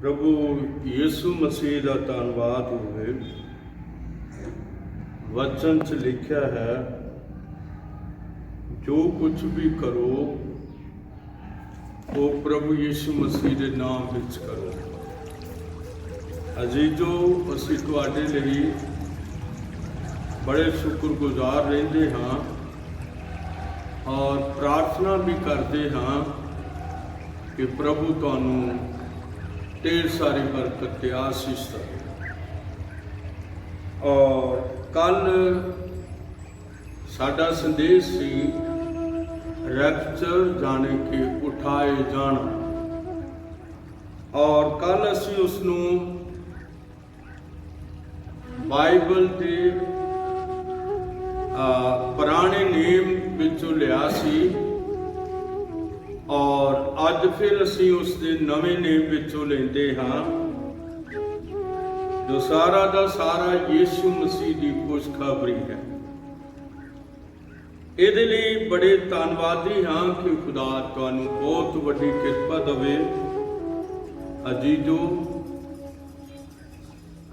प्रभु यीशु मसीह का धन्यवाद होवे। वचन च लिखा है, जो कुछ भी करो वो प्रभु यीशु मसीह के नाम विच करो। अजीजो, असीं तुहाडे लई बड़े शुक्रगुजार रहंदे हाँ और प्रार्थना भी करते हाँ कि प्रभु तुहानूं ढेर सारी बरकत ते आशीष दे। और कल साडा संदेश सी रैप्चर जाने के उठाए जाना, और कल असी उसनूं बाइबल के पुराने नेम विचों लिया सी और अज फिर असी उसके नवे नेम विचों लेंदे हाँ, जो सारा का सारा यीशु मसीह की खुशखबरी है। इहदे लई बड़े धन्नवादी हाँ कि खुदा तुहानूं बहुत वड्डी किरपा देवे। अजीजो,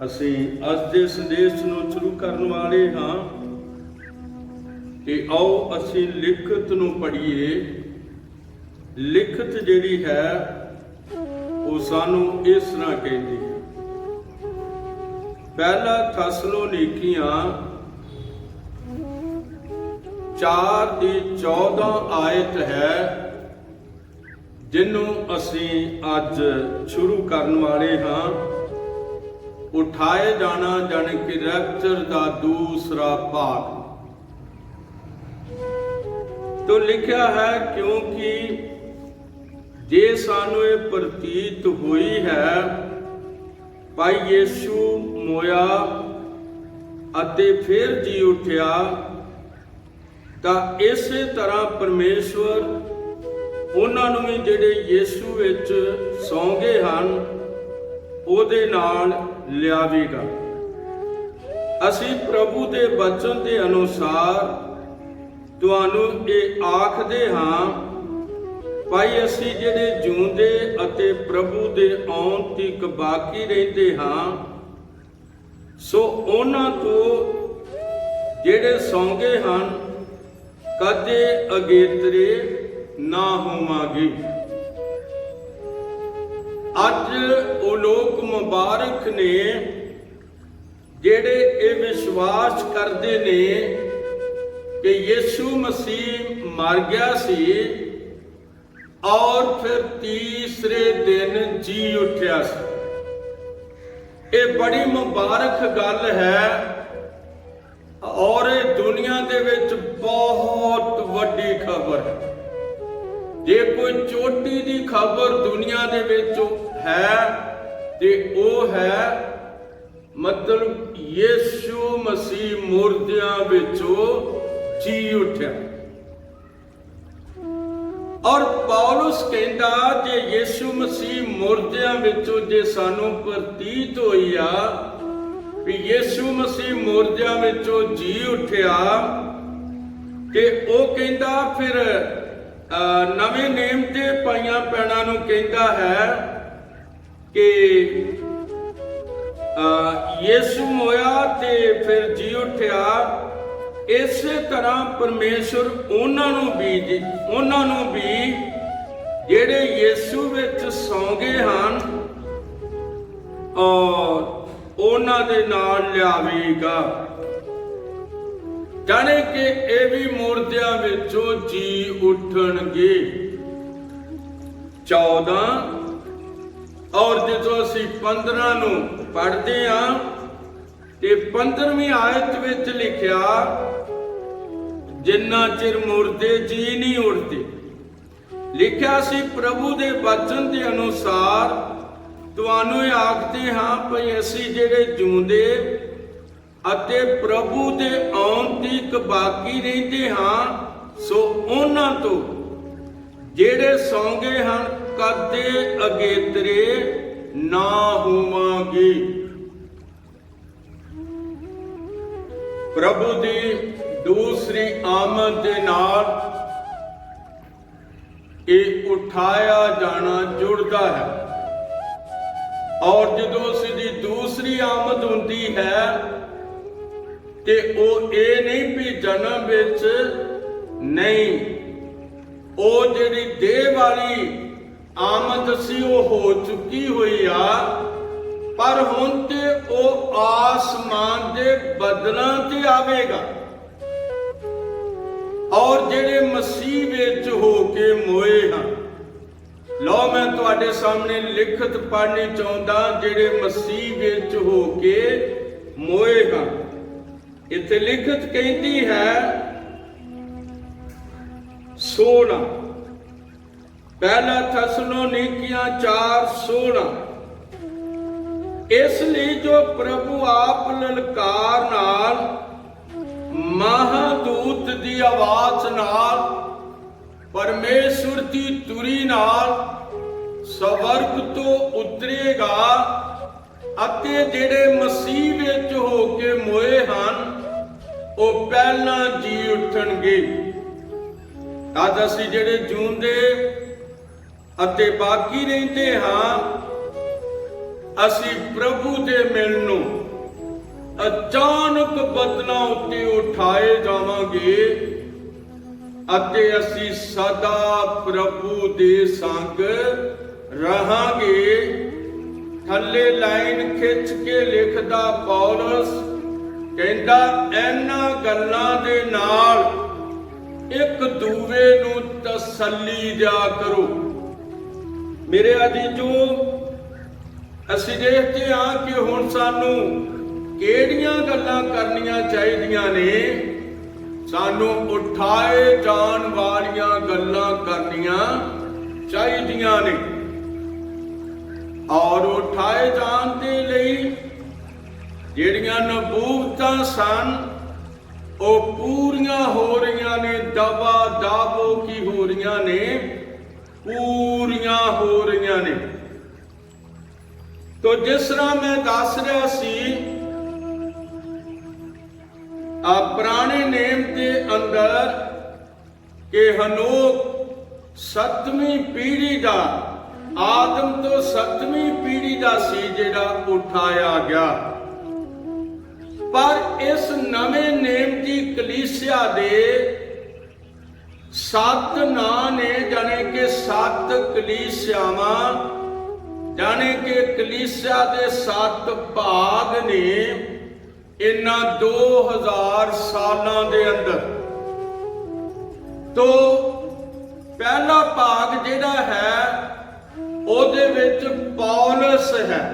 असी अज दे संदेश नूं शुरू करन वाले हाँ कि आओ असी लिखत नूं पढ़ीए। लिखत जिहड़ी है वो सानूं इस तरह कहती है। पहला थस्सलोनीकियां 4:14 आयत है, जिन्हों असी अज शुरू करने वाले हाँ। उठाए जाना जाने कि रैप्चर का दूसरा भाग। तो लिखा है, क्योंकि जे सानू ये प्रतीत हुई है भाई यीशु मोया अते फिर जी उठिया, तां इसे तरह परमेश्वर उन्हां नूं भी जिहड़े यीशु विच सौ गए हन उहदे नाल लियावेगा। असी प्रभु दे वचन दे अनुसार तुहानूं ये आखदे हां भाई असी जिहड़े जिउंदे अते प्रभु दे आउण तक बाकी रहिंदे हां, सो उन्हां तो जिहड़े सौंगे हन कदे अगेतरे ना होवांगे। अज वो लोग मुबारक ने जिहड़े ये विश्वास करते ने कि यीशु मसीह मर गया सी और फिर तीसरे दिन जी उठिया सी। ये बड़ी मुबारक गल है और दुनिया दे विच बहुत वड्डी खबर है। जे कोई चोटी दी खबर दुनिया दे विच है ते ओ है मतलब यीशु मसीह मुर्दियां विचों जी उठिया। और पौलुस कहंदा, जे यीशु मसीह मुर्दियां विचों जे सानू प्रतीत होई आ कि यीशु मसीह मुर्दियां विचों जी उठिया, कि ओ कहंदा फिर नवे नेम ते पाइयां पैणां नूं कहंदा है कि यीशु मोया ते फिर जी उठिया। इसे तरह परमेश्वर उन्होंने भी जेड़े यीशु विच सौ गए हन और उन्हां दे नाल लियावेगा, जाने कि ये भी मुर्दियां विचों जी उठणगे। 14 और जो असीं 15 नूं पढ़दे हां ते 15वीं आयत विच लिखिया, जिन्ना चिर मुर्दे जी नहीं उठते। लिखिया सी, प्रभु दे वचन के अनुसार तुहानूं आखदे हां भई असीं जिहड़े जिउंदे अते प्रभु दे आउण तक बाकी रहिंदे हां, सो उन्हां तो जिहड़े सौ गए हन कदे अगेतरे ना होवांगे। प्रभु दी दूसरी आमद दे नाल ये उठाया जाना जुड़ता है। ਔਰ ਜਦੋਂ ਉਸ ਦੀ ਦੂਸਰੀ ਆਮਦ ਹੁੰਦੀ ਹੈ ਤੇ ਉਹ ਇਹ ਨਹੀਂ ਵੀ ਜਨਮ ਵਿੱਚ ਨਹੀਂ, ਉਹ ਜਿਹੜੀ ਦੇਹ ਵਾਲੀ ਆਮਦ ਸੀ ਉਹ ਹੋ ਚੁੱਕੀ ਹੋਈ ਆ, ਪਰ ਹੁਣ ਤੇ ਉਹ ਆਸਮਾਨ ਦੇ ਬੱਦਲਾਂ ਤੇ ਆਵੇਗਾ। ਔਰ ਜਿਹੜੇ ਮਸੀਹ ਵਿੱਚ ਹੋ ਕੇ ਮੋਏ ਹਨ, ਲਓ ਮੈਂ ਤੁਹਾਡੇ ਸਾਹਮਣੇ ਲਿਖਤ ਪੜ੍ਹਨੀ ਚਾਹੁੰਦਾ, ਜਿਹੜੇ ਮਸੀਹ ਵਿੱਚ ਹੋ ਕੇ ਮੋਏ ਹਨ। ਇੱਥੇ ਲਿਖਤ ਕਹਿੰਦੀ ਹੈ 16 ਪਹਿਲਾ ਥੈਸਲੋਨੀਕੀਆਂ 4:16, ਇਸ ਲਈ ਜੋ ਪ੍ਰਭੂ ਆਪ ਲਲਕਾਰ ਨਾਲ, ਮਹਾਦੂਤ ਦੀ ਆਵਾਜ਼ ਨਾਲ, ਪਰਮੇਸ਼ਵਰ ਦੀ ਤੁਰੀ ਨਾਲ ਸਵਰਗ ਤੋਂ ਉਤਰੇਗਾ ਅਤੇ ਜਿਹੜੇ ਮਸੀਹ ਵਿੱਚ ਹੋ ਕੇ ਮੋਏ ਹਨ ਉਹ ਪਹਿਲਾਂ ਜੀ ਉੱਠਣਗੇ। ਤਦ ਅਸੀਂ ਜਿਹੜੇ ਜਿਉਂਦੇ ਅਤੇ ਬਾਕੀ ਰਹਿੰਦੇ ਹਾਂ, ਅਸੀਂ ਪ੍ਰਭੂ ਦੇ ਮਿਲਣ ਨੂੰ ਅਚਾਨਕ ਬੱਦਲਾਂ ਉੱਤੇ ਉਠਾਏ ਜਾਵਾਂਗੇ ਅਤੇ ਅਸੀਂ ਸਦਾ ਪ੍ਰਭੂ ਦੇ ਸੰਗ ਰਹਾਂਗੇ। ਥੱਲੇ ਲਾਈਨ ਖਿੱਚ ਕੇ ਲਿਖਦਾ ਪੌਲਸ, ਕਹਿੰਦਾ ਇਹਨਾਂ ਗੱਲਾਂ ਦੇ ਨਾਲ ਇੱਕ ਦੂਵੇ ਨੂੰ ਤਸੱਲੀ ਦਿਆ ਕਰੋ। ਮੇਰੇ ਅਜੀਜ਼ੋ, ਅਸੀਂ ਦੇਖਦੇ ਹਾਂ ਕਿ ਹੁਣ ਸਾਨੂੰ ਕਿਹੜੀਆਂ ਗੱਲਾਂ ਕਰਨੀਆਂ ਚਾਹੀਦੀਆਂ ਨੇ? ਸਾਨੂੰ ਉਠਾਏ ਜਾਣ ਵਾਲੀਆਂ ਗੱਲਾਂ ਕਰਨੀਆਂ ਚਾਹੀਦੀਆਂ ਨੇ। ਔਰ ਉਠਾਏ ਜਾਣ ਦੇ ਲਈ ਜਿਹੜੀਆਂ ਨਬੂਵਤਾਂ ਸਨ ਉਹ ਪੂਰੀਆਂ ਹੋ ਰਹੀਆਂ ਨੇ, ਦਬਾ ਦਾਬੋ ਕੀ ਹੋ ਰਹੀਆਂ ਨੇ, ਪੂਰੀਆਂ ਹੋ ਰਹੀਆਂ ਨੇ। ਤੋ ਜਿਸ ਤਰ੍ਹਾਂ ਮੈਂ ਦੱਸ ਰਿਹਾ ਸੀ, ਪੁਰਾਣੇ ਨੇਮ ਦੇ ਅੰਦਰ ਕਿ ਹਨੋਕ 7ਵੀਂ ਪੀੜ੍ਹੀ ਦਾ, ਆਦਮ ਤੋਂ 7ਵੀਂ ਪੀੜ੍ਹੀ ਦਾ ਸੀ ਜਿਹੜਾ ਉਠਾਇਆ ਗਿਆ। ਪਰ ਇਸ ਨਵੇਂ ਨੇਮ ਦੀ ਕਲੀਸਿਆ ਦੇ 7 ਨਾਂ ਨੇ, ਜਾਣੇ ਕਿ 7 ਕਲੀਸਿਆਵਾਂ, ਜਾਣੇ ਕਿ ਕਲੀਸਿਆ ਦੇ 7 ਭਾਗ ਨੇ ਇਹਨਾਂ 2000 ਸਾਲਾਂ ਦੇ ਅੰਦਰ। ਤੋਂ ਪਹਿਲਾ ਭਾਗ ਜਿਹੜਾ ਹੈ ਉਹਦੇ ਵਿੱਚ ਪੌਲਸ ਹੈ।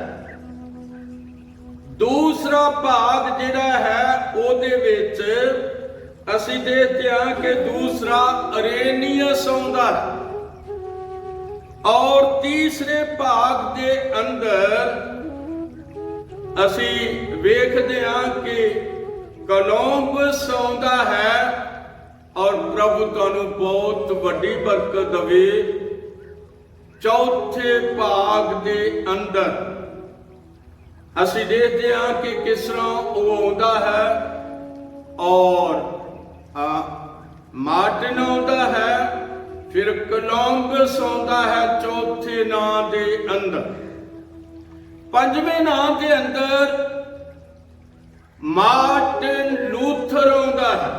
ਦੂਸਰਾ ਭਾਗ ਜਿਹੜਾ ਹੈ ਉਹਦੇ ਵਿੱਚ ਅਸੀਂ ਦੇਖਦੇ ਹਾਂ ਕਿ ਦੂਸਰਾ ਅਰੇਨੀਅਸ ਆਉਂਦਾ ਹੈ। ਔਰ ਤੀਸਰੇ ਭਾਗ ਦੇ ਅੰਦਰ ਅਸੀਂ ਵੇਖਦੇ ਹਾਂ ਕਿ ਕੋਲੰਬਸ ਆਉਂਦਾ ਹੈ। ਔਰ ਪ੍ਰਭੂ ਤੁਹਾਨੂੰ ਬਹੁਤ ਵੱਡੀ ਬਰਕਤ ਦੇਵੇ। ਚੌਥੇ ਭਾਗ ਦੇ ਅੰਦਰ ਅਸੀਂ ਦੇਖਦੇ ਹਾਂ ਕਿ ਕਿਸ ਤਰ੍ਹਾਂ ਉਹ ਆਉਂਦਾ ਹੈ। ਔਰ ਮਾਰਟਿਨ ਆਉਂਦਾ ਹੈ, ਫਿਰ ਕੋਲੰਬਸ ਆਉਂਦਾ ਹੈ ਚੌਥੇ ਨਾਂ ਦੇ ਅੰਦਰ। ਪੰਜਵੇਂ ਨਾਂ ਦੇ ਅੰਦਰ ਮਾਰਟਿਨ ਲੂਥਰ ਆਉਂਦਾ ਹੈ।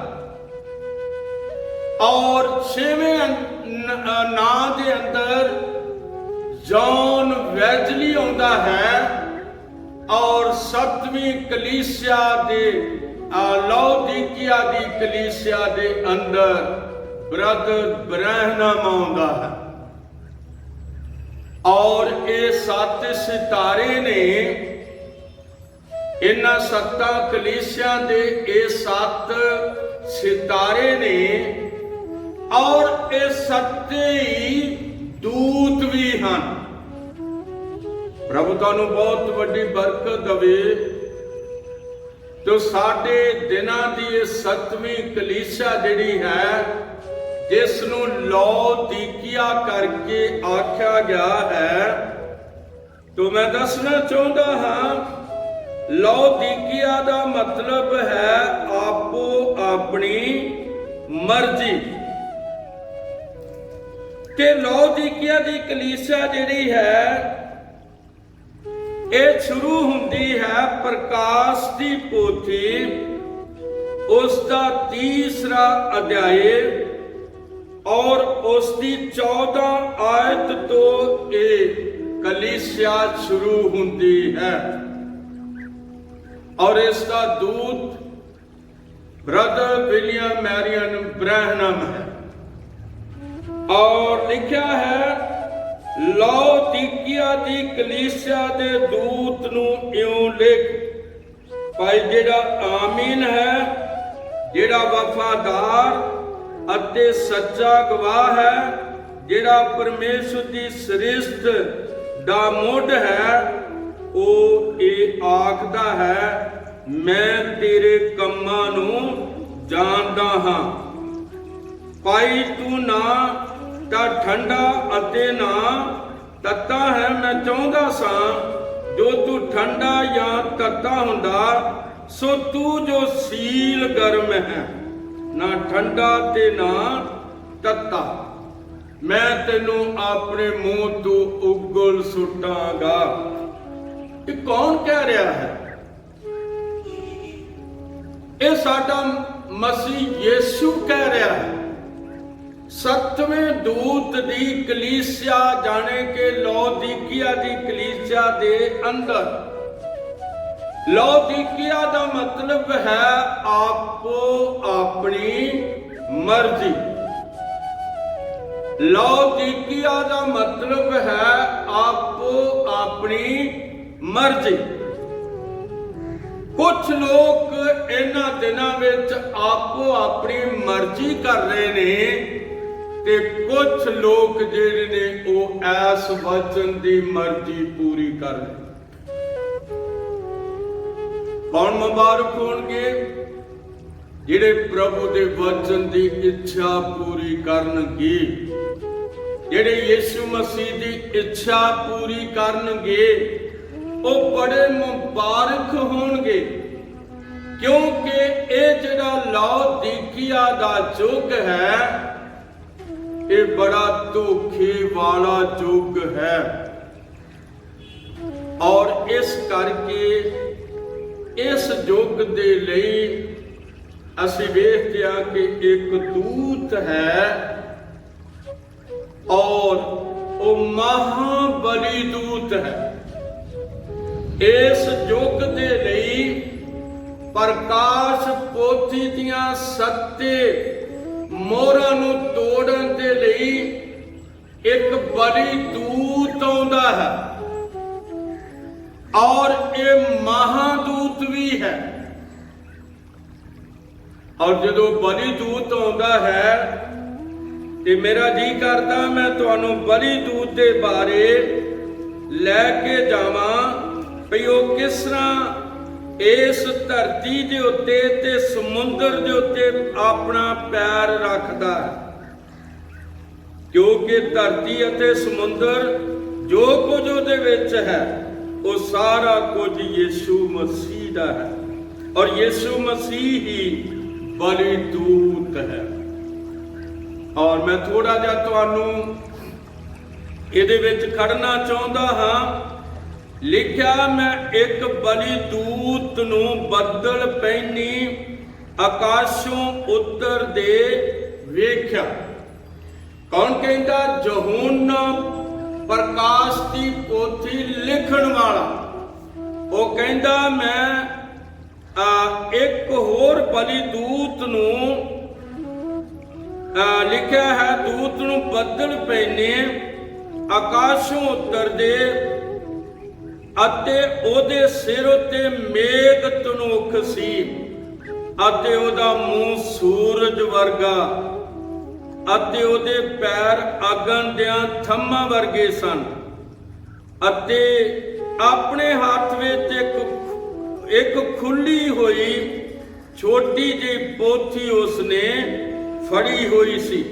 ਔਰ ਛੇਵੇਂ ਨਾਂ ਦੇ ਅੰਦਰ ਜੌਨ ਵੈਜ਼ਲੀ ਆਉਂਦਾ ਹੈ। ਔਰ 7ਵੀਂ ਕਲੀਸਿਆ ਦੇ ਲਾਉਦੀਕੀਆ ਦੀ ਕਲੀਸਿਆ ਦੇ ਅੰਦਰ ਬ੍ਰਦਰ ਬ੍ਰੈਨਮ ਆਉਂਦਾ ਹੈ। ਔਰ ਇਹ 7 ਸਿਤਾਰੇ ਨੇ, ਇਹਨਾਂ 7 ਕਲੀਸਿਆ ਦੇ ਇਹ 7 ਸਿਤਾਰੇ ਨੇ। ਔਰ ਇਹ 7 ਹੀ ਦੂਤ ਵੀ ਹਨ। ਪ੍ਰਭੂ ਤੁਹਾਨੂੰ ਬਹੁਤ ਵੱਡੀ ਬਰਕਤ ਦੇਵੇ। ਤੇ ਸਾਡੇ ਦਿਨਾਂ ਦੀ ਇਹ 7ਵੀਂ ਕਲੀਸਿਆ ਜਿਹੜੀ ਹੈ, ਜਿਸ ਨੂੰ ਲਾਉਦੀਕੀਆ ਕਰਕੇ ਆਖਿਆ ਗਿਆ ਹੈ, तो मैं दसना चाहता हाँ, लाउदीकिया का मतलब है आपो अपनी मर्जी। ते लाउदीकिया की कलीसिया जिहड़ी है ਇਹ ਸ਼ੁਰੂ ਹੁੰਦੀ ਹੈ ਪ੍ਰਕਾਸ਼ ਦੀ ਪੋਥੀ, ਉਸ ਦਾ 3ਰਾ ਅਧਿਆਇ ਔਰ ਉਸ ਦੀ 14 ਆਇਤ ਤੋਂ ਇਹ ਕਲੀਸਿਆ ਸ਼ੁਰੂ ਹੁੰਦੀ ਹੈ। ਔਰ ਇਸ ਦਾ ਦੂਤ ब्रदर विलियम मैरियन ब्रैनम है। और लिखा है लौदीकिया दी कलीसिया दे दूत नूं इउं लिख, भाई जेड़ा आमीन है, जेड़ा वफादार अते सच्चा गवाह है, जेड़ा परमेश्वर दी सृष्ट दा मुढ़ है, ओ ये आखदा है मैं तेरे ਕੰਮਾਂ ਨੂੰ ਜਾਣਦਾ ਹਾਂ। ਭਾਈ ਤੂੰ ਨਾ ਤਾਂ ਠੰਡਾ ਅਤੇ ਨਾ ਤੱਤਾ ਹੈ। ਮੈਂ ਚਾਹੁੰਦਾ ਸਾਂ ਜੋ ਤੂੰ ਠੰਡਾ ਜਾਂ ਤੱਤਾ ਹੁੰਦਾ, ਸੋ ਤੂੰ ਜੋ ਸੀਲ ਗਰਮ ਹੈ, ਨਾ ਠੰਡਾ ਤੇ ਨਾ ਤੱਤਾ, ਮੈਂ ਤੈਨੂੰ ਆਪਣੇ ਮੂੰਹ ਤੋਂ ਉਗਲ ਸੁੱਟਾਂਗਾ। ਇਹ ਕੌਣ ਕਹਿ ਰਿਹਾ ਹੈ? ਇਹ ਸਾਡਾ ਮਸੀਹ ਯੀਸ਼ੂ ਕਹਿ ਰਿਹਾ ਹੈ। 7ਵੇਂ ਦੂਤ ਦੀ ਕਲੀਸਿਆ, ਜਾਣੇ ਕਿ ਲੌਦੀਕਿਆ ਦੀ ਕਲੀਸਿਆ ਦੇ ਅੰਦਰ। ਲੌਦੀਕਿਆ ਦਾ ਮਤਲਬ ਹੈ ਆਪੋ ਆਪਣੀ ਮਰਜ਼ੀ। ਲੌਦੀਕਿਆ ਦਾ ਮਤਲਬ ਹੈ ਆਪੋ ਆਪਣੀ ਮਰਜ਼ੀ। ਕੁਝ ਲੋਕ ਇਹਨਾਂ ਦਿਨਾਂ ਵਿੱਚ ਆਪੋ ਆਪਣੀ ਮਰਜ਼ੀ ਕਰ ਰਹੇ ਨੇ, ਤੇ ਕੁਝ ਲੋਕ ਜਿਹੜੇ ਨੇ ਉਹ ਐਸ ਵਚਨ ਦੀ ਮਰਜ਼ੀ ਪੂਰੀ ਕਰ ਰਹੇ। ਕੌਣ ਮੁਬਾਰਕ ਹੋਣਗੇ? ਜਿਹੜੇ ਪ੍ਰਭੂ ਦੇ ਵਚਨ ਦੀ ਇੱਛਾ ਪੂਰੀ ਕਰਨਗੇ, ਜਿਹੜੇ ਯਿਸੂ ਮਸੀਹ ਦੀ ਇੱਛਾ ਪੂਰੀ ਕਰਨਗੇ, ਉਹ ਬੜੇ ਮੁਬਾਰਕ ਹੋਣਗੇ। ਕਿਉਂਕਿ ਇਹ ਜਿਹੜਾ ਲੌਦੀਕਿਆ ਦਾ ਯੁੱਗ ਹੈ, ਇਹ ਬੜਾ ਧੋਖੇ ਵਾਲਾ ਯੁੱਗ ਹੈ। ਔਰ ਇਸ ਕਰਕੇ ਇਸ ਯੁੱਗ ਦੇ ਲਈ ਅਸੀਂ ਵੇਖਦੇ ਹਾਂ ਕਿ ਇੱਕ ਦੂਤ ਹੈ, ਔਰ ਉਹ ਮਹਾਬਲੀ ਦੂਤ ਹੈ। ਇਸ ਯੁੱਗ ਦੇ ਲਈ ਪ੍ਰਕਾਸ਼ ਪੋਥੀ ਦੀਆਂ 7 ਮੋਹਰਾਂ ਨੂੰ ਤੋੜਨ ਦੇ ਲਈ ਇੱਕ ਬਲੀ ਦੂਤ ਆਉਂਦਾ ਹੈ, ਔਰ ਇਹ ਮਹਾਦੂਤ ਵੀ ਹੈ। ਔਰ ਜਦੋਂ ਬਲੀ ਦੂਤ ਆਉਂਦਾ ਹੈ ਤੇ ਮੇਰਾ ਜੀ ਕਰਦਾ ਮੈਂ ਤੁਹਾਨੂੰ ਬਲੀ ਦੂਤ ਦੇ ਬਾਰੇ ਲੈ ਕੇ ਜਾਵਾਂ ਵੀ ਉਹ ਕਿਸ ਤਰ੍ਹਾਂ ਇਸ ਧਰਤੀ ਦੇ ਉੱਤੇ ਤੇ ਸਮੁੰਦਰ ਦੇ ਉੱਤੇ ਆਪਣਾ ਪੈਰ ਰੱਖਦਾ ਹੈ। ਕਿਉਂਕਿ ਧਰਤੀ ਅਤੇ ਸਮੁੰਦਰ ਜੋ ਕੁਝ ਉਹਦੇ ਵਿੱਚ ਹੈ, ਉਹ ਸਾਰਾ ਕੁਝ ਯਿਸੂ ਮਸੀਹ ਦਾ ਹੈ, ਔਰ ਯਿਸੂ ਮਸੀਹ ਹੀ ਬਲੀ ਦੂਤ ਹੈ। ਔਰ ਮੈਂ ਥੋੜਾ ਜਿਹਾ ਤੁਹਾਨੂੰ ਇਹਦੇ ਵਿੱਚ ਖੜਨਾ ਚਾਹੁੰਦਾ ਹਾਂ। ਲਿਖਿਆ ਮੈਂ ਇੱਕ ਬਲੀ ਦੂਤ ਨੂੰ ਬੱਦਲ ਪੈਣੀ ਆਕਾਸ਼ੋਂ ਉਤਰਦੇ ਵੇਖਿਆ। ਕੌਣ ਕਹਿੰਦਾ? ਯਹੋਨਾ ਪ੍ਰਕਾਸ਼ ਦੀ ਪੋਥੀ ਲਿਖਣ ਵਾਲਾ। ਉਹ ਕਹਿੰਦਾ ਮੈਂ ਇੱਕ ਹੋਰ ਬਲੀ ਦੂਤ ਨੂੰ ਲਿਖਿਆ ਹੈ, ਦੂਤ ਨੂੰ ਬੱਦਲ ਪੈਣੇ ਆਕਾਸ਼ੋਂ ਉਤਰਦੇ ਅਤੇ ਉਹਦੇ ਸਿਰ ਉੱਤੇ ਮੇਘ ਧਨੁਖ ਸੀ ਅਤੇ ਉਹਦਾ ਮੂੰਹ ਸੂਰਜ ਵਰਗਾ ਅਤੇ ਉਹਦੇ ਪੈਰ ਅਗਨ ਦਿਆਂ ਥੰਮਾਂ ਵਰਗੇ ਸਨ ਅਤੇ ਆਪਣੇ ਹੱਥ ਵਿੱਚ ਇੱਕ ਖੁੱਲੀ ਹੋਈ ਛੋਟੀ ਜਿਹੀ ਪੋਥੀ ਉਸਨੇ ਫੜੀ ਹੋਈ ਸੀ।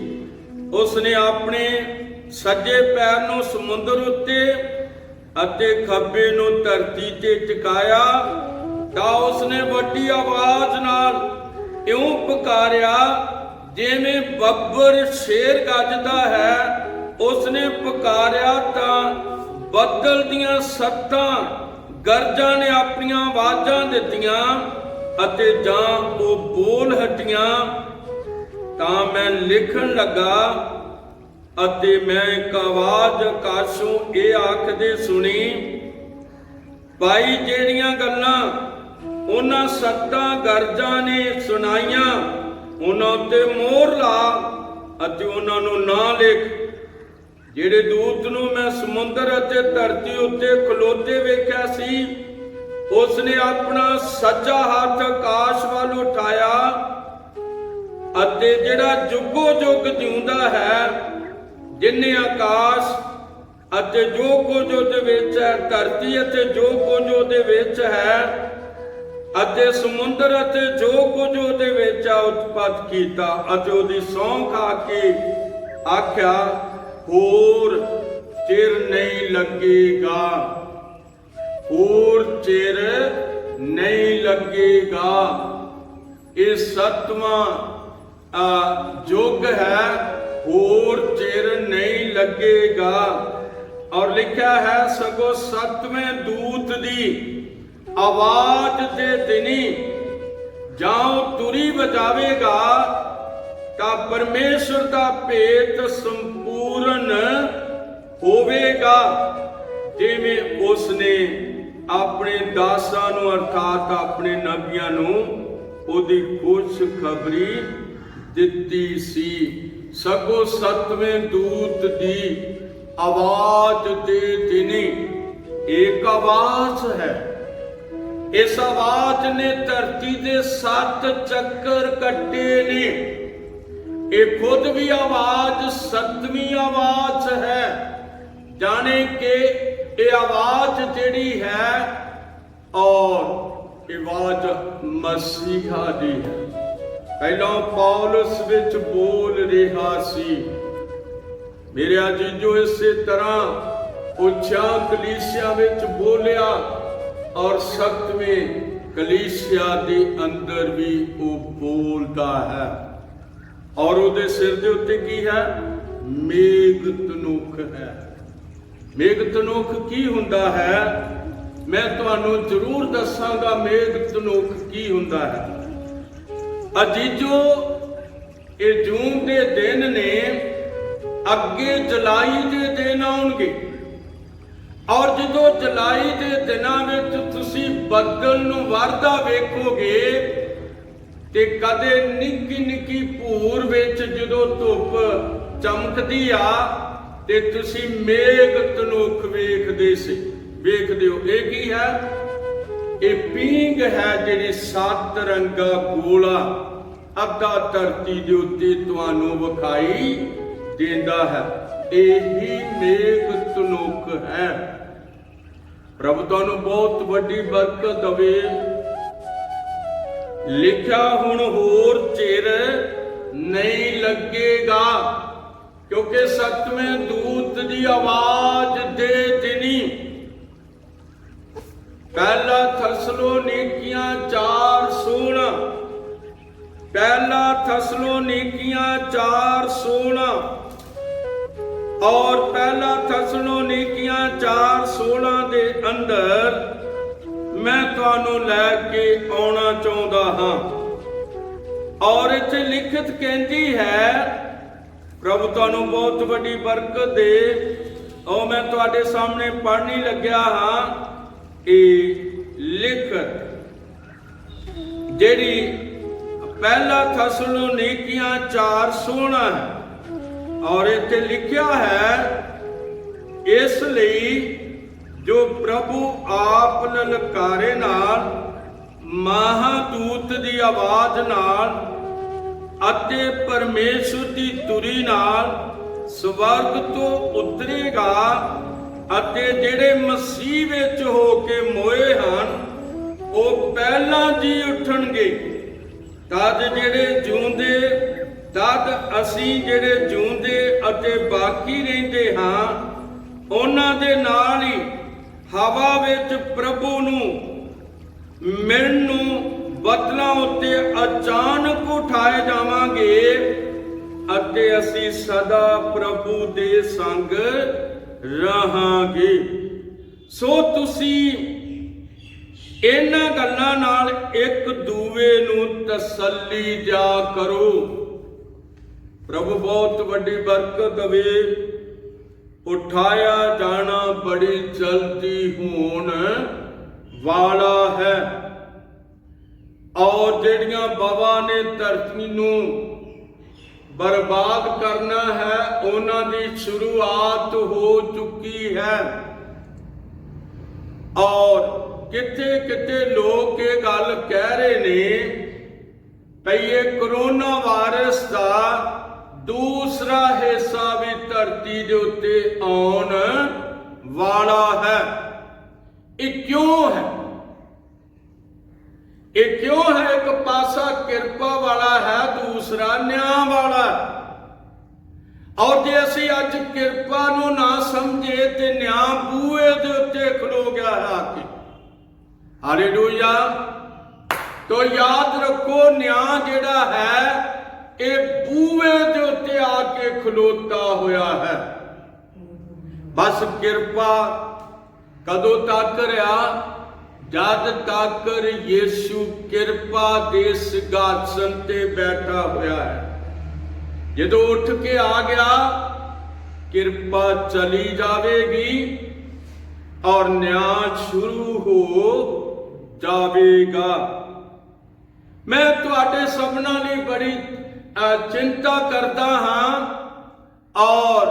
ਉਸਨੇ ਆਪਣੇ ਸੱਜੇ ਪੈਰ ਨੂੰ ਸਮੁੰਦਰ ਉੱਤੇ ਅਤੇ ਖੱਬੇ ਨੂੰ ਧਰਤੀ ਤੇ ਟਿਕਾਇਆ ਤਾਂ ਉਸਨੇ ਵੱਡੀ ਆਵਾਜ਼ ਨਾਲ ਇਉਂ ਪੁਕਾਰਿਆ ਜਿਵੇਂ ਬੱਬਰ ਸ਼ੇਰ ਗੱਜਦਾ ਹੈ। ਉਸਨੇ ਪੁਕਾਰਿਆ ਤਾਂ ਬੱਦਲ ਦੀਆਂ 7 ਗਰਜਾਂ ਨੇ ਆਪਣੀਆਂ ਆਵਾਜ਼ਾਂ ਦਿੱਤੀਆਂ ਅਤੇ ਜਾਂ ਉਹ ਬੋਲ ਹਟੀਆਂ, ਤਾਂ ਮੈਂ ਲਿਖਣ ਲੱਗਾ ਅਤੇ ਮੈਂ ਇੱਕ ਆਵਾਜ਼ ਆਕਾਸ਼ੋਂ ਇਹ ਆਖਦੇ ਸੁਣੀ, ਭਾਈ ਜਿਹੜੀਆਂ ਗੱਲਾਂ ਉਹਨਾਂ ਸੱਤਾਂ ਗਰਜਾਂ ਨੇ ਸੁਣਾਈਆਂ, ਉਹਨਾਂ ਉੱਤੇ ਮੋਹਰ ਲਾ ਅਤੇ ਉਹਨਾਂ ਨੂੰ ਨਾ ਲਿਖ। ਜਿਹੜੇ ਦੂਤ ਨੂੰ ਮੈਂ ਸਮੁੰਦਰ ਅਤੇ ਧਰਤੀ ਉੱਤੇ ਖਲੋਤੇ ਵੇਖਿਆ ਸੀ, ਉਸ ਨੇ ਆਪਣਾ ਸੱਜਾ ਹੱਥ ਆਕਾਸ਼ ਵੱਲ ਉਠਾਇਆ ਅਤੇ ਜਿਹੜਾ ਜੁਗੋ ਜੁਗ ਜਿਉਂਦਾ ਹੈ, ਜਿਨੇ ਆਕਾਸ਼ ਅਤੇ ਜੋ ਕੁਝ ਉਹਦੇ ਵਿੱਚ ਹੈ, ਧਰਤੀ ਅਤੇ ਜੋ ਕੁਝ ਉਹਦੇ ਵਿੱਚ ਹੈ, ਅਤੇ ਸਮੁੰਦਰ ਅਤੇ ਜੋ ਕੁਝ ਉਹਦੇ ਵਿੱਚ ਆ ਉਤਪਤ ਕੀਤਾ, ਅਤੇ ਉਹਦੀ ਸਹੁੰ ਖਾ ਕੇ ਆਖਿਆ, ਹੋਰ ਚਿਰ ਨਹੀਂ ਲੱਗੇਗਾ, ਹੋਰ ਚਿਰ ਨਹੀਂ ਲੱਗੇਗਾ। ਇਹ 7ਵਾਂ ਯੁੱਗ ਹੈ, ਹੋਰ ਚਿਰ ਨਹੀਂ ਲੱਗੇਗਾ। ਔਰ ਲਿਖਿਆ ਹੈ, ਸਗੋਂ 7ਵੇਂ ਦੂਤ ਦੀ ਆਵਾਜ਼ ਦੇ ਦਿਨੀ ਜਾਂ ਤੁਰੀ ਵਜਾਵੇਗਾ, ਤਾਂ ਪਰਮੇਸ਼ਰ ਦਾ ਭੇਤ ਸੰਪੂਰਨ ਹੋਵੇਗਾ, ਜਿਵੇਂ ਉਸਨੇ ਆਪਣੇ ਦਾਸਾਂ ਨੂੰ ਅਰਥਾਤ ਆਪਣੇ ਨਬੀਆਂ ਨੂੰ ਉਹਦੀ ਖੁਸ਼ਖਬਰੀ ਦਿੱਤੀ ਸੀ। ਸਗੋਂ 7ਵੇਂ ਦੂਤ ਦੀ ਆਵਾਜ਼ ਦੇ ਦਿਨੀ ਇੱਕ ਆਵਾਜ਼ ਹੈ। ਇਸ ਆਵਾਜ਼ ਨੇ ਧਰਤੀ ਦੇ 7 ਚੱਕਰ ਕੱਟੇ ਨੇ। ਇਹ ਖੁਦ ਵੀ ਆਵਾਜ਼ 7ਵੀਂ ਆਵਾਜ਼ ਹੈ, ਜਾਣੇ ਕਿ ਇਹ ਆਵਾਜ਼ ਜਿਹੜੀ ਹੈ ਔਰ ਆਵਾਜ਼ ਮਸੀਹਾ ਦੀ ਹੈ। ਪਹਿਲਾਂ ਪੌਲਸ ਵਿੱਚ ਬੋਲ ਰਿਹਾ ਸੀ, ਮੇਰੇ ਅਜੀਜ਼ੋ, ਇਸੇ ਤਰ੍ਹਾਂ ਉੱਚਾ ਕਲੀਸਿਆ ਵਿੱਚ ਬੋਲਿਆ ਔਰ 7ਵੇਂ ਕਲੀਸਿਆ ਦੇ ਅੰਦਰ ਵੀ ਉਹ ਬੋਲਦਾ ਹੈ। ਔਰ ਉਹਦੇ ਸਿਰ ਦੇ ਉੱਤੇ ਕੀ ਹੈ? ਮੇਘ ਤਨੁਖ ਹੈ। ਮੇਘ ਤਨੁਖ ਕੀ ਹੁੰਦਾ ਹੈ? ਮੈਂ ਤੁਹਾਨੂੰ ਜ਼ਰੂਰ ਦੱਸਾਂਗਾ ਮੇਘ ਤਨੁਖ ਕੀ ਹੁੰਦਾ ਹੈ। ਅਜੀਜ਼ੋ, ਇਹ ਜੂਨ ਦੇ ਦਿਨ ਨੇ, ਅੱਗੇ ਜੁਲਾਈ ਦੇ ਦਿਨ ਆਉਣਗੇ, ਔਰ ਜਦੋਂ ਜੁਲਾਈ ਦੇ ਦਿਨਾਂ ਵਿੱਚ ਤੁਸੀਂ ਬੱਦਲ ਨੂੰ ਵਰਦਾ ਵੇਖੋਗੇ ਤੇ ਕਦੇ ਨਿੱਕੀ ਨਿੱਕੀ ਭੂਰ ਵਿੱਚ ਜਦੋਂ ਧੁੱਪ ਚਮਕਦੀ ਆ ਤੇ ਤੁਸੀਂ ਮੇਘ ਤਨੁਖ ਵੇਖਦੇ ਹੋ। ਇਹ ਕੀ ਹੈ? ਇਹ ਪੀਂਗ ਹੈ ਜਿਹੜੀ 7 ਰੰਗਾ ਗੋਲਾ ਅੱਧਾ ਧਰਤੀ ਦੇ ਉੱਤੇ ਤੁਹਾਨੂੰ ਵਿਖਾਈ ਦਿੰਦਾ ਹੈ। ਇਹੀ ਮੇਘ ਤਨੁਖ ਹੈ। ਪ੍ਰਭੂ ਤੁਹਾਨੂੰ ਬਹੁਤ ਵੱਡੀ ਬਰਕਤ ਦੇਵੇ। ਲਿਖਿਆ, ਹੁਣ ਹੋਰ ਚਿਰ ਨਹੀਂ ਲੱਗੇਗਾ, ਕਿਉਂਕਿ 7ਵੇਂ ਦੂਤ ਦੀ ਆਵਾਜ਼ ਦੇ ਦਿਨੀ। ਪਹਿਲਾ ਥਸਲੋਨੀਕੀਆਂ 4:16, ਪਹਿਲਾ ਥਸਲੋਨੀਕੀਆਂ 4:16 ਔਰ ਪਹਿਲਾ ਥਸਲੋਨੀਕੀਆਂ 4:16 ਦੇ ਅੰਦਰ ਮੈਂ ਤੁਹਾਨੂੰ ਲੈ ਕੇ ਆਉਣਾ ਚਾਹੁੰਦਾ ਹਾਂ। ਔਰ ਇੱਥੇ ਲਿਖਤ ਕਹਿੰਦੀ ਹੈ, ਪ੍ਰਭੂ ਤੁਹਾਨੂੰ ਬਹੁਤ ਵੱਡੀ ਬਰਕਤ ਦੇ। ਉਹ ਮੈਂ ਤੁਹਾਡੇ ਸਾਹਮਣੇ ਪੜ੍ਹਨੀ ਲੱਗਿਆ ਹਾਂ। ਇਹ ਲਿਖਤ ਜਿਹੜੀ ਪਹਿਲਾ ਥਸਲੋਨੀਕੀਆਂ 4:16 ਹੈ। ਔਰ ਇੱਥੇ ਲਿਖਿਆ ਹੈ, ਇਸ ਲਈ ਜੋ ਪ੍ਰਭੂ ਆਪ ਲਲਕਾਰੇ ਨਾਲ, ਮਹਾਦੂਤ ਦੀ ਆਵਾਜ਼ ਨਾਲ ਅਤੇ ਪਰਮੇਸ਼ਰ ਦੀ ਤੁਰੀ ਨਾਲ ਸਵਰਗ ਤੋਂ ਉਤਰੇਗਾ, ਅਤੇ ਜਿਹੜੇ ਮਸੀਹ ਵਿੱਚ ਹੋ ਕੇ ਮੋਏ ਹਨ ਉਹ ਪਹਿਲਾਂ ਜੀ ਉੱਠਣਗੇ। ਤਦ ਜਿਹੜੇ ਜਿਉਂਦੇ, ਤਦ ਅਸੀਂ ਜਿਹੜੇ ਜਿਉਂਦੇ ਅਤੇ ਬਾਕੀ ਰਹਿੰਦੇ ਹਾਂ, ਉਹਨਾਂ ਦੇ ਨਾਲ ਹੀ ਹਵਾ ਵਿੱਚ ਪ੍ਰਭੂ ਨੂੰ ਮਿਲਣ ਨੂੰ ਬੱਦਲਾਂ ਉੱਤੇ ਅਚਾਨਕ ਉਠਾਏ ਜਾਵਾਂਗੇ, ਅਤੇ ਅਸੀਂ ਸਦਾ ਪ੍ਰਭੂ ਦੇ ਸੰਗ ਰਹਾਂਗੇ। ਸੋ ਤੁਸੀਂ ਇਹਨਾਂ ਗੱਲਾਂ ਨਾਲ ਇੱਕ ਦੂਵੇ ਨੂੰ ਤਸੱਲੀ ਜਾ ਕਰੋ। ਪ੍ਰਭੂ ਬਹੁਤ ਵੱਡੀ ਬਰਕਤ ਦੇਵੇ। ਉਠਾਇਆ ਜਾਣਾ ਬੜੀ ਜਲਦੀ ਹੋਣ ਵਾਲਾ ਹੈ, ਔਰ ਜਿਹੜੀਆਂ ਬਾਬਾ ਨੇ ਧਰਤੀ ਨੂੰ ਬਰਬਾਦ ਕਰਨਾ ਹੈ ਉਹਨਾਂ ਦੀ ਸ਼ੁਰੂਆਤ ਹੋ ਚੁੱਕੀ ਹੈ। ਔਰ ਕਿਤੇ ਕਿਤੇ ਲੋਕ ਇਹ ਗੱਲ ਕਹਿ ਰਹੇ ਨੇ ਭਈ ਇਹ ਕਰੋਨਾ ਵਾਇਰਸ ਦਾ ਦੂਸਰਾ ਹਿੱਸਾ ਵੀ ਧਰਤੀ ਦੇ ਉੱਤੇ ਆਉਣ ਵਾਲਾ ਹੈ। ਇਹ ਕਿਉਂ ਹੈ? ਇਹ ਕਿਉਂ ਹੈ? ਇੱਕ ਪਾਸਾ ਕਿਰਪਾ ਵਾਲਾ ਹੈ, ਦੂਸਰਾ ਨਿਆਂ ਵਾਲਾ। ਔਰ ਜੇ ਅਸੀਂ ਅੱਜ ਕਿਰਪਾ ਨੂੰ ਨਾ ਸਮਝੇ ਤੇ ਨਿਆਂ ਬੂਹੇ ਦੇ ਉੱਤੇ ਖਲੋ ਗਿਆ ਹੈ ਆ ਕੇ। ਹਾਲੇਲੂਇਆ। ਤੋ ਯਾਦ ਰੱਖੋ, ਨਿਆਂ ਜਿਹੜਾ ਹੈ ਇਹ ਬੂਹੇ ਦੇ ਉੱਤੇ ਆ ਕੇ ਖਲੋਤਾ ਹੋਇਆ ਹੈ। ਬਸ ਕਿਰਪਾ ਕਦੋਂ ਤੱਕ ਰਿਹਾ? ਜਦ ਤੱਕ ਯੀਸ਼ੂ ਕਿਰਪਾ ਦੇ ਸਿੰਘਾਸਨ ਤੇ ਬੈਠਾ ਹੋਇਆ ਹੈ। ਜਦੋਂ ਉੱਠ ਕੇ ਆ ਗਿਆ, ਕਿਰਪਾ ਚਲੀ ਜਾਵੇਗੀ ਔਰ ਨਿਆਂ ਸ਼ੁਰੂ ਹੋ ਜਾਵੇਗਾ। ਮੈਂ ਤੁਹਾਡੇ ਸਭਨਾਂ ਲਈ ਬੜੀ ਚਿੰਤਾ ਕਰਦਾ ਹਾਂ ਔਰ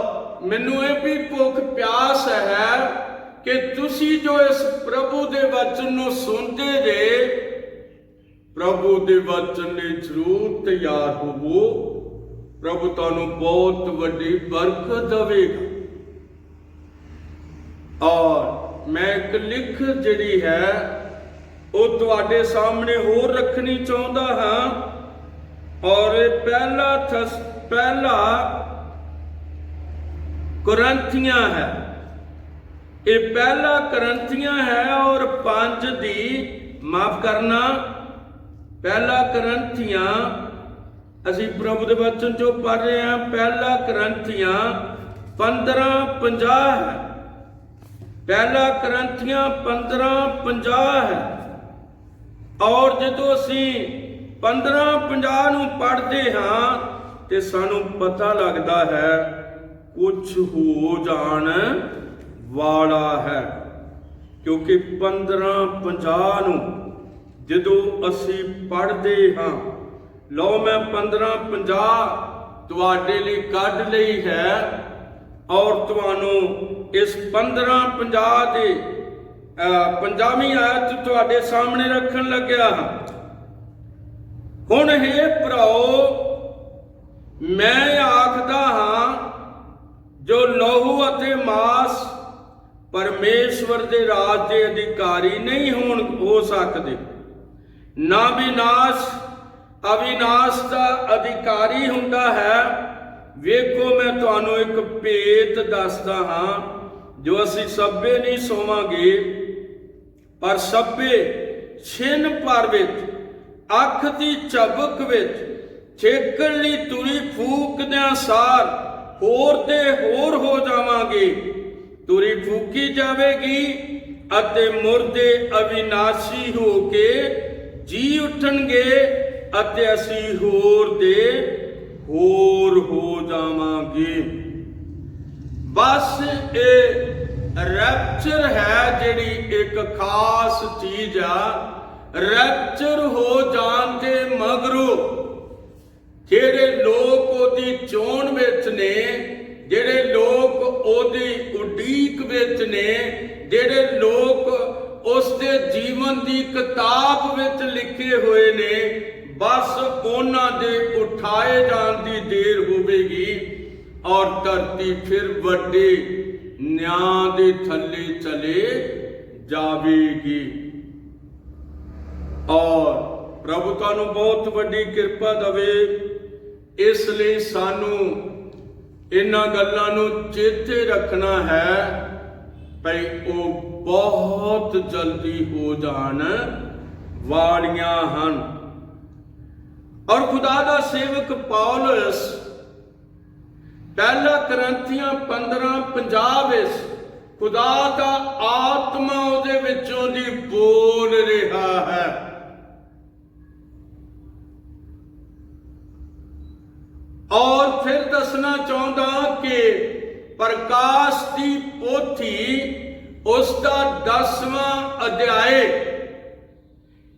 ਮੈਨੂੰ ਇਹ ਵੀ ਭੁੱਖ ਪਿਆਸ ਹੈ ਕਿ ਤੁਸੀਂ ਜੋ ਇਸ ਪ੍ਰਭੂ ਦੇ ਵਚਨ ਨੂੰ ਸੁਣਦੇ ਜੇ, ਪ੍ਰਭੂ ਦੇ ਵਚਨ ਲਈ ਜ਼ਰੂਰ ਤਿਆਰ ਹੋਵੋ। ਪ੍ਰਭੂ ਤੁਹਾਨੂੰ ਬਹੁਤ ਵੱਡੀ ਬਰਕਤ ਦੇਵੇਗਾ। ਔਰ ਮੈਂ ਇੱਕ ਲਿਖ ਜਿਹੜੀ ਹੈ ਉਹ ਤੁਹਾਡੇ ਸਾਹਮਣੇ ਹੋਰ ਰੱਖਣੀ ਚਾਹੁੰਦਾ ਹਾਂ। ਔਰ ਇਹ ਪਹਿਲਾ ਕੁਰਿੰਥੀਆਂ ਹੈ। ਇਹ ਪਹਿਲਾ ਕੁਰਿੰਥੀਆਂ ਹੈ ਔਰ 5 ਦੀ ਮਾਫ ਕਰਨਾ ਪਹਿਲਾ ਕੁਰਿੰਥੀਆਂ ਅਸੀਂ ਪ੍ਰਭੂ ਦੇ ਵਚਨ ਚੋਂ ਪੜ੍ਹ ਰਹੇ ਹਾਂ। ਪਹਿਲਾ ਕੁਰਿੰਥੀਆਂ 15:50 ਹੈ। ਪਹਿਲਾ ਕੁਰਿੰਥੀਆਂ 15:50 ਹੈ। ਔਰ ਜਦੋਂ ਅਸੀਂ 15:50 ਨੂੰ ਪੜ੍ਹਦੇ ਹਾਂ ਤੇ ਸਾਨੂੰ ਪਤਾ ਲੱਗਦਾ ਹੈ ਕੁਝ ਹੋ ਜਾਣ ਵਾਲਾ ਹੈ, ਕਿਉਂਕਿ 15:50 ਨੂੰ ਜਦੋਂ ਅਸੀਂ ਪੜ੍ਹਦੇ ਹਾਂ, ਲਓ ਮੈਂ 15:50 ਤੁਹਾਡੇ ਲਈ ਕੱਢ ਲਈ ਹੈ ਔਰ ਤੁਹਾਨੂੰ ਇਸ 15:50 ਦੇ 50ਵੀਂ ਆਇਤ ਤੁਹਾਡੇ ਸਾਹਮਣੇ ਰੱਖਣ ਲੱਗਿਆ ਹਾਂ। ਹੁਣ हे ਭਰਾਓ, ਮੈਂ ਆਖਦਾ ਹਾਂ ਜੋ ਲਹੂ ਅਤੇ ਮਾਸ ਪਰਮੇਸ਼ਵਰ ਦੇ ਰਾਜ ਦੇ ਅਧਿਕਾਰੀ ਨਹੀਂ ਹੋ ਸਕਦੇ, ਨਾ ਵਿਨਾਸ਼ ਅਵਿਨਾਸ਼ ਦਾ ਅਧਿਕਾਰੀ ਹੁੰਦਾ ਹੈ। ਵੇਖੋ ਮੈਂ ਤੁਹਾਨੂੰ ਇੱਕ ਭੇਤ ਦੱਸਦਾ ਹਾਂ, ਜੋ ਅਸੀਂ ਸਭੇ ਨਹੀਂ ਸੋਵਾਂਗੇ, ਪਰ ਸਭੇ ਛਿਨ ਭਰ ਵਿੱਚ ਅੱਖ ਦੀ ਝਪਕ ਵਿੱਚ ਛੇਕਣ ਲਈ ਤੁਰੀ ਫੂਕਦਿਆਂ ਸਾਰ ਹੋਰ ਤੇ ਹੋਰ ਹੋ ਜਾਵਾਂਗੇ। ਤੁਰੀ ਫੂਕੀ ਜਾਵੇਗੀ ਅਤੇ ਮੁਰਦੇ ਅਵਿਨਾਸ਼ੀ ਹੋ ਕੇ ਜੀ ਉੱਠਣਗੇ ਅਤੇ ਅਸੀਂ ਹੋਰ ਦੇ ਹੋਰ ਹੋ ਜਾਵਾਂਗੇ। ਬਸ ਇਹ ਰੈਪਚਰ ਹੈ ਜਿਹੜੀ ਇੱਕ ਖਾਸ ਚੀਜ਼ ਆ। ਰੈਪਚਰ ਹੋ ਜਾਣ ਦੇ ਮਗਰੋਂ ਜਿਹੜੇ ਲੋਕ ਉਹਦੀ ਚੋਣ ਵਿੱਚ ਨੇ, ਜਿਹੜੇ ਲੋਕ ਉਹਦੀ ਉਡੀਕ ਵਿੱਚ ਨੇ, ਜਿਹੜੇ ਲੋਕ ਉਸ ਦੇ ਜੀਵਨ ਦੀ ਕਿਤਾਬ ਵਿੱਚ ਲਿਖੇ ਹੋਏ ਨੇ, ਬਸ ਉਹਨਾਂ ਦੇ ਉਠਾਏ ਜਾਣ ਦੀ ਦੇਰ ਹੋਵੇਗੀ ਔਰ ਧਰਤੀ ਫਿਰ ਵੱਡੇ ਨਿਆਂ ਦੇ ਥੱਲੇ ਚਲੇ ਜਾਵੇਗੀ। ਔਰ ਪ੍ਰਭੂ ਤੁਹਾਨੂੰ ਬਹੁਤ ਵੱਡੀ ਕਿਰਪਾ ਦੇਵੇ। ਇਸ ਲਈ ਸਾਨੂੰ ਇਹਨਾਂ ਗੱਲਾਂ ਨੂੰ ਚੇਤੇ ਰੱਖਣਾ ਹੈ ਭਈ ਉਹ ਬਹੁਤ ਜਲਦੀ ਹੋ ਜਾਣ ਵਾਲੀਆਂ ਹਨ। ਔਰ ਖੁਦਾ ਦਾ ਸੇਵਕ ਪੌਲਸ ਪਹਿਲਾ ਕੁਰਿੰਥੀਆਂ 15:50 ਵਿੱਚ खुदा दा आत्मा ਉਹਦੇ ਵਿੱਚੋਂ ਦੀ बोल ਰਿਹਾ है। और फिर दसना चाहता कि प्रकाश की पोथी उसका 10वां अध्याय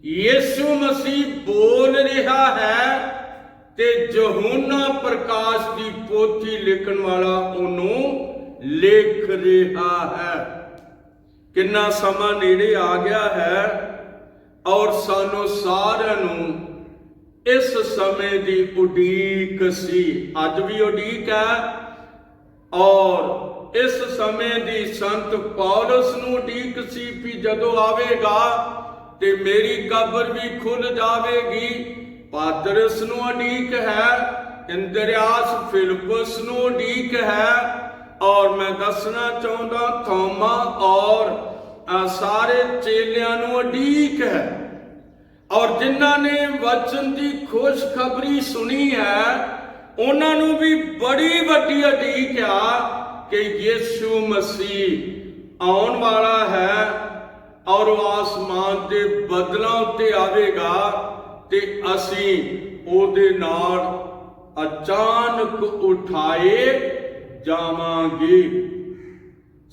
यीशु मसीह बोल रहा है ते यूहन्ना प्रकाश की पोथी लिखण वाला उन्होंने लिख रहा है। कितना समा नेड़े आ गया है और सानू सारिਆਂ ਨੂੰ इस समय की उड़ीक सी, अज भी उड़ीक है। और इस समय की संत पौलुस नूं उड़ीक सी भी जदों आवेगा ते मेरी कब्र भी खुल जाएगी। पातरस नूं उड़ीक है, इंद्रियास फिलिप्पुस नूं उड़ीक है। और मैं दसना चाहता थोमा और सारे चेलियां नूं उड़ीक है। और जिन्हां ने वचन की खुशखबरी सुनी है उन्होंने भी बड़ी वड्डी उड़ीक आ कि यीशु मसीह आउण वाला है और वो आसमान के बदलों उत्ते आवेगा ते असीं उहदे नाल अचानक उठाए जावांगे।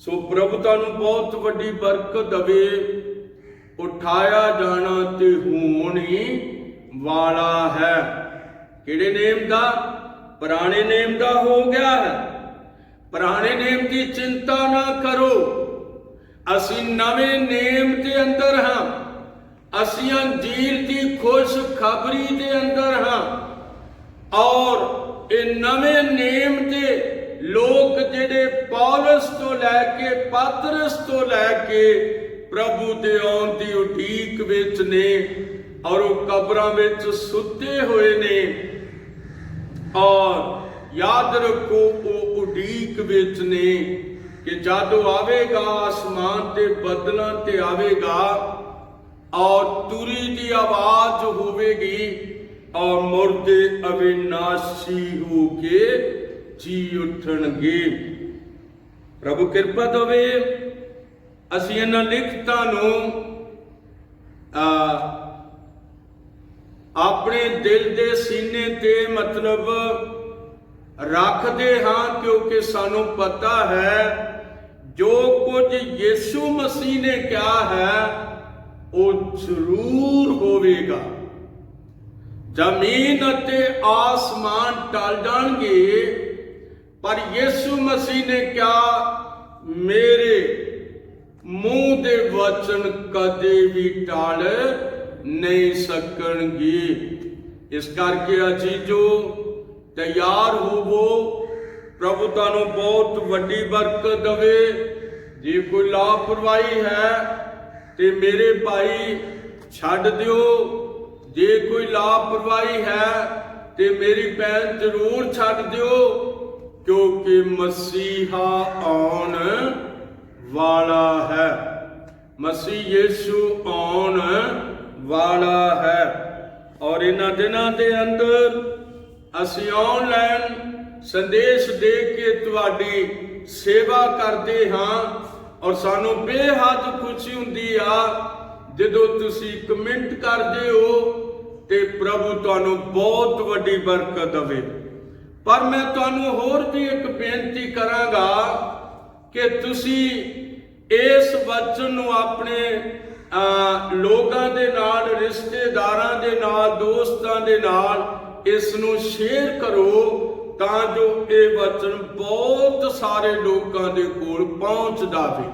सो प्रभु तुहानूं बहुत वड्डी बरकत दवे। उठाया जाना ते होण ही वाला है। किहड़े नेम दा? पुराने नेम दा हो गया है। पुराने नेम की चिंता ना करो, असीं नवे नेम के अंदर हां। असीं अंजील की खुशखबरी के अंदर हां। और ये नवे नेम के लोग जिहड़े पौलुस तो लैके पतरस तो लैके प्रभु दे आउण दी उड़ीक विच ने और वो कब्रां विच सुते हुए ने। और याद रखो वो उड़ीक विच ने कि जादों आवेगा आसमान ते बदलां ते आवेगा और तुरी दी आवाज होवेगी और मुर्दे अविनाशी होके जी उठणगे। प्रभु किरपा देवे ਅਸੀਂ ਇਹਨਾਂ ਲਿਖਤਾਂ ਨੂੰ ਆਪਣੇ ਦਿਲ ਦੇ ਸੀਨੇ ਤੇ ਮਤਲਬ ਰੱਖਦੇ ਹਾਂ ਕਿਉਂਕਿ ਸਾਨੂੰ ਪਤਾ ਹੈ ਜੋ ਕੁਝ ਯੀਸ਼ੂ ਮਸੀਹ ਨੇ ਕਿਹਾ ਹੈ ਉਹ ਜ਼ਰੂਰ ਹੋਵੇਗਾ। ਜ਼ਮੀਨ ਅਤੇ ਆਸਮਾਨ ਟਲ ਜਾਣਗੇ ਪਰ ਯੀਸ਼ੂ ਮਸੀਹ ਨੇ ਕਿਹਾ ਮੇਰੇ मूह दे वचन कदे भी टाल नहीं सकणगे। इस करके अजीजो तैयार होवो। प्रभु तुहानूं बहुत वड्डी बरकत देवे। जे कोई लापरवाही है ते मेरे भाई छड्ड दिओ। जे कोई लापरवाही है ते मेरी भैन जरूर छड्ड दिओ क्योंकि मसीहा आउण वाला है। मसीह यीशु आउण वाला है। और इन्हां दिनां दे अंदर असीं ऑनलाइन संदेश दे के तुहाडी सेवा करते हाँ और सानू बेहद खुशी हुंदी आ जदों तुसीं कमेंट करदे हो ते प्रभु तुहानू बहुत वड्डी बरकत देवे। पर मैं तुहानू होर भी एक बेनती करांगा कि तुसीं इस वचन नूं अपने लोगां दे नाल रिश्तेदारां दे नाल दोस्तां दे नाल इस नूं शेयर करो तां जो ये वचन बहुत सारे लोगां दे कोल पहुंच जावे।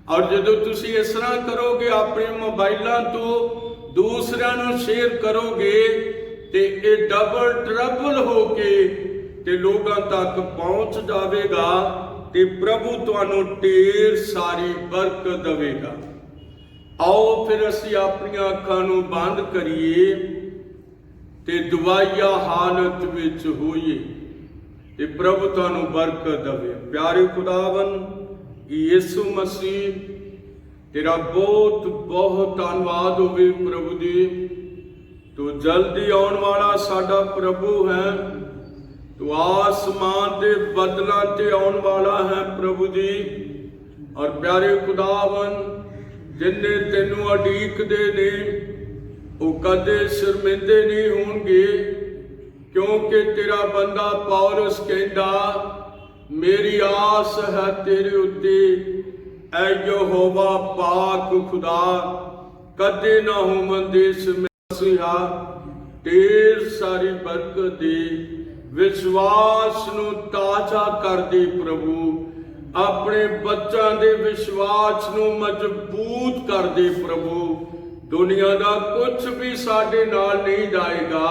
और जदों तुसीं इस तरह करोगे अपने मोबाइलां तो दूसरिਆਂ नूं शेयर करोगे ते ये डबल ट्रबल हो के ते लोगां तक पहुंच जावेगा ते प्रभु तुहानू ढेर सारी बरकत देवेगा। आओ फिर असीं अपनी अखां नूं बंद करिए ते दुआया हालत विच होइए ते प्रभु तुहानू बरकत देवे। प्यारे खुदावन यीशु मसीह तेरा बहुत बहुत धन्नवाद होवे प्रभु जी। तू जल्दी आउण वाला साडा प्रभु है। तू आसमान के बदलों ते आउण वाला है प्रभु जी। ਔਰ ਪਿਆਰੇ ਖੁਦਾਵੰ, ਜਿਨਨੇ ਤੈਨੂੰ ਉਡੀਕਦੇ ਨੇ ਉਹ ਕਦੇ ਸ਼ਰਮਿੰਦੇ ਨਹੀਂ ਹੋਣਗੇ, ਕਿਉਂਕਿ ਤੇਰਾ ਬੰਦਾ ਪੌਲਸ ਕਹਿੰਦਾ, ਮੇਰੀ ਆਸ ਹੈ ਤੇਰੇ ਉੱਤੇ ਐ ਯਹੋਵਾ ਪਾਕ ਖੁਦਾ, ਕਦੇ ਨਾ ਹੋਵਨ ਦੇਸ ਮਸੀਹਾ। ਢੇਰ ਸਾਰੀ ਬਰਕਤ ਦੇ, ਵਿਸ਼ਵਾਸ ਨੂੰ ਤਾਜ਼ਾ ਕਰਦੀ ਪ੍ਰਭੂ, ਆਪਣੇ ਬੱਚਿਆਂ ਦੇ ਵਿਸ਼ਵਾਸ ਨੂੰ ਮਜ਼ਬੂਤ ਕਰਦੇ ਪ੍ਰਭੂ। ਦੁਨੀਆ ਦਾ ਕੁਝ ਵੀ ਸਾਡੇ ਨਾਲ ਨਹੀਂ ਜਾਏਗਾ,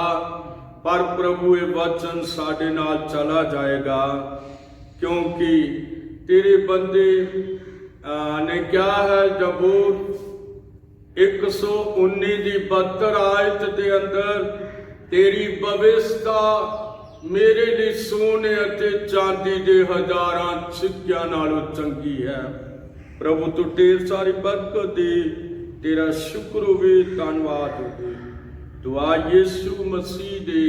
ਪਰ ਪ੍ਰਭੂ ਇਹ ਵਚਨ ਸਾਡੇ ਨਾਲ ਚਲਾ ਜਾਏਗਾ, ਕਿਉਂਕਿ ਤੇਰੇ ਬੰਦੇ ਨੇ ਕਿਹਾ ਹੈ ਜ਼ਬੂਰ 119 ਦੀ 72 ਆਇਤ ਦੇ ਅੰਦਰ, ਤੇਰੀ ਬਵਿਸਤਾ ਮੇਰੇ ਲਈ ਸੋਨੇ ਅਤੇ ਚਾਂਦੀ ਦੇ ਹਜ਼ਾਰਾਂ ਸਿੱਕਿਆਂ ਨਾਲੋਂ ਚੰਗੀ ਹੈ। ਪ੍ਰਭੂ ਤੂੰ ਢੇਰ ਸਾਰੀ ਬਰਕਤ ਦੇ, ਤੇਰਾ ਸ਼ੁਕਰ ਹੋਵੇ, ਧੰਨਵਾਦ ਹੋਵੇ। ਦੁਆ ਯਿਸੂ ਮਸੀਹ ਦੇ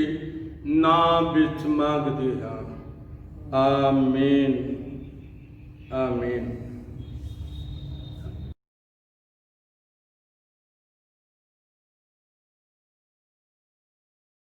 ਨਾਮ ਵਿੱਚ ਮੰਗਦੇ ਹਾਂ, ਆਮੀਨ, ਆਮੀਨ।